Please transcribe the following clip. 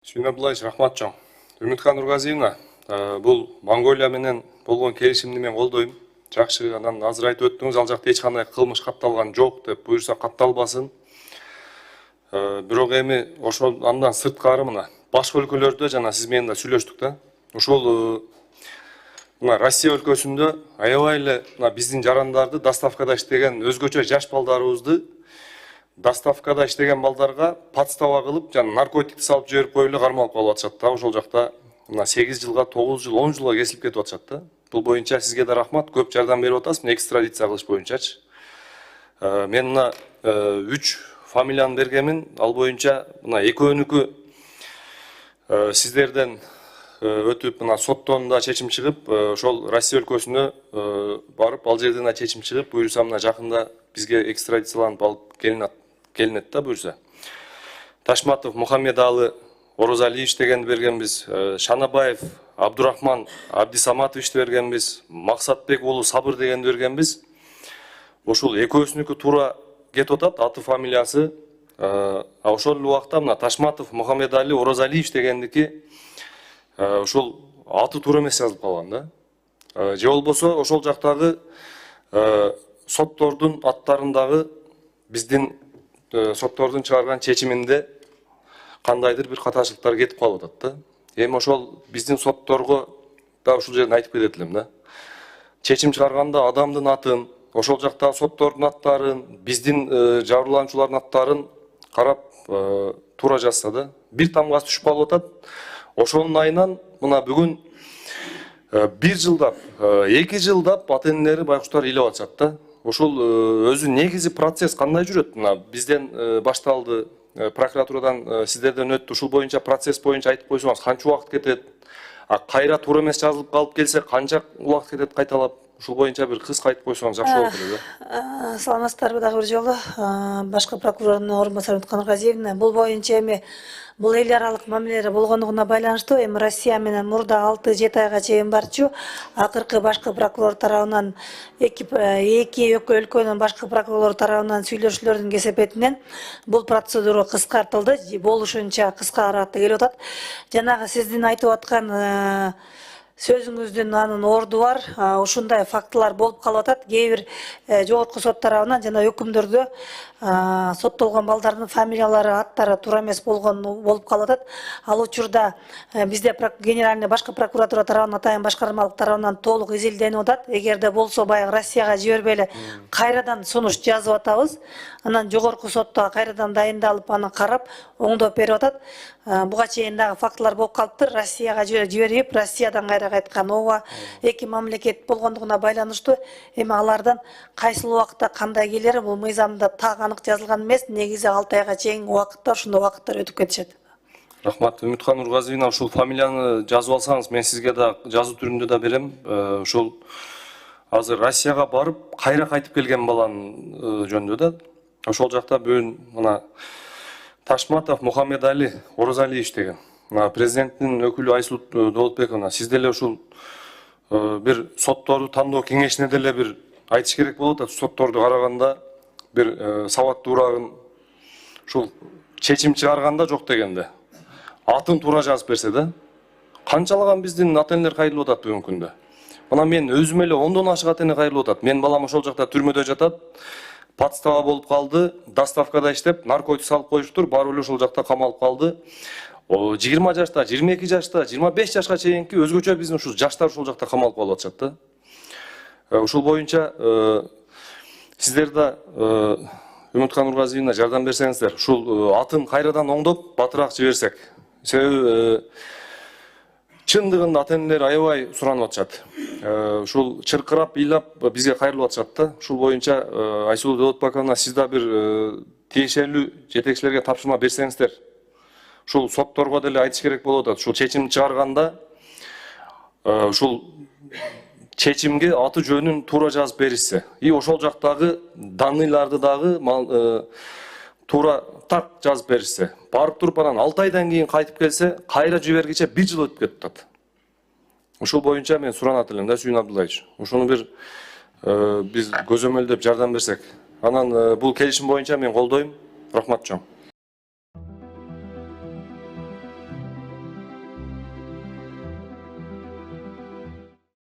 Сүйнабылайчы, рахмат чоң. Үмүткан Нургазиевна, бул Монголия менен болгон келишимди мен колдойм. Жакшы, анан азыр айтып өттүңүз, ал жакта эч кандай кылмыш катталган жок деп, буюрса катталбасын. Бирок эми ошол андан сырткары мына башка өлкөлөрдө жана сиз менен да сүйлөштүк да. Ошол мына Россия өлкөсүндө аябай эле мына биздин жарандарды доставкада иштеген өзгөчө жаш балдарыбызды доставкада иштеген балдарга подстава кылып, жана наркотикти салып жиберип коюп эле кармалып калып атышат да. Ошол жакта мына 8 жылга, 9 жыл, 10 жылга кесилип кетип атышат да. Бул боюнча сизге да рахмат, көп жардам берип атасыз. Мен экстрадиция кылыш боюнчачы. Мен мына 3 фамилияны бергенмин. Ал боюнча мына экөөнүкү сиздерден өтүп мына соттон да чечим чыгып, ошол Россия өлкөсүнө барып, ал жерден да чечим чыгып, буюрса мына жакында бизге экстрадицияланып алып келинет да буюрса. Ташматов Мухаммедалы Орозалиевич дегенди бергенбиз, Шанабаев Абдурахман Абдисаматовичти бергенбиз, Максатбек уулу Сабыр дегенди бергенбиз. Ошол экөөсүнүкү туура кетип атат, аты фамилиясы. Ошол убакта мына Ташматов Мухаммедали Орозалиевич дегендики ошол аты туура эмес жазылып калган да. Же болбосо ошол жактагы соттордун аттарындагы биздин соттордун чыгарган чечиминде кандайдыр бир катачылыктар кетип калып атат да. Эми ошол биздин сотторго да ушул жерден айтып кетет элем да. Чечим чыгарганда адамдын атын, ошол жактагы соттордун аттарын, биздин жабырлануучулардын аттарын карап туура жазса да. Бир тамгасы түшүп калып атат. Ошонун айынан мына бүгүн 1 жылдап, 2 жылдап ата-энелери байкуштар ыйлап атышат да. Ошол өзү негизи процесс кандай жүрөт? Мына бизден башталды, прокуратурадан сиздерден өттү. Ушул боюнча процесс боюнча айтып койсоңуз канча убакыт кетет? Кайра туура эмес жазылып калып келсе канча убакыт кетет кайталап? Ушул боюнча бир кыска айтып койсоңуз жакшы болот эле да. Саламатсыздарбы дагы бир жолу. Башкы прокурордун орун басары Үмүткан Нургазиевна, бул боюнча эми бул эл аралык мамилелер болгондугуна байланыштуу эми Россия менен мурда 6-7 айга чейин барчу. Акыркы башкы прокурор тарабынан эки өлкөнүн башкы прокурорлору тарабынан сүйлөшүүлөрдүн кесепетинен бул процедура кыскартылды, болушунча кыскараак келип атат. Жанагы сиздин айтып аткан сөзүңүздүн анын орду бар. Ушундай фактылар болуп калып атат. Кээ бир жогорку сот тарабынан жана өкүмдөрдө соттолгон балдардын фамилиялары, аттары туура эмес болуп калып атат. Ал учурда бизде генеральный башкы прокуратура тарабынан, атайын башкармалык тарабынан толук изилденип атат. Эгерде болсо баягы Россияга жибербей эле кайрадан сунуш жазып атабыз. Анан жогорку сотто кайрадан дайындалып, аны карап, оңдоп берип атат. Буга чейин дагы фактылар болуп калыптыр. Россияга жиберип, Россиядан кайра кайткан. Ооба, эки мамлекет болгондугуна байланыштуу. Эми алардан кайсыл убакытта кандай келери бул мыйзамда так анык жазылган эмес. Негизи 6 айга чейинки убакытта ошондой убакыттар өтүп кетишет. Рахмат. Үмүткан Нургазиевна, ушул фамилияны жазып алсаңыз, мен сизге да жазуу түрүндө да берем. Ушул азыр Россияга барып, кайра кайтып келген баланын жөнүндө да. Ошол жакта бүгүн мына Ташматов Мухаммедали Орозалиевич деген президенттин өкүлү Айсулут Доолотбековна, сиз деле ушул бир сотторду тандоо кеңешине деле бир айтыш керек болот. Сотторду караганда бир сабаттуурагын ушул чечим чыгарганда жок дегенде атын туура жазып берсе да, канчалаган биздин ата-энелер кайрылып атат бүгүнкү күндө. Мына мен өзүм эле 10дон ашык ата-эне кайрылып атат. Мен балам ошол жакта түрмөдө жатат. Подстава болуп калды, доставкада иштеп, наркотик салып коюштур, барып эле ошол жакта камалып калды. 20 жашта, 22 жашта, 25 жашка чейинки өзгөчө биздин ушул жаштар ошол жакта камалып калып атышат да. Ушул боюнча сиздер да Үмүткан Нургазиевна жардам берсеңиздер, ушул атын кайрадан оңдоп батыраак жиберсек. Себеби чындыгында ата-энелер аябай суранып атышат. Ушул чыркырап, ыйлап бизге кайрылып атышат да. Ушул боюнча Айсулут Доолотбековна, сиз да бир тиешелүү жетекчилерге тапшырма берсеңиздер. Ушул сотторго деле айтыш керек болуп атат. Ушул чечим чыгарганда ушул чечимге аты жөнүн туура жазып беришсе, и ошол жактагы данныйларды дагы туура так жазып беришсе, барып туруп анан 6 айдан кийин кайтып келсе, кайра жибергиче 1 жыл өтүп кетип атат. Ушул боюнча мен суранат элем да, Сүйүн Абдуллаевич. Ушуну бир биз көзөмөлдөп жардам берсек. Анан бул келишим боюнча мен колдойм. Рахмат чоң.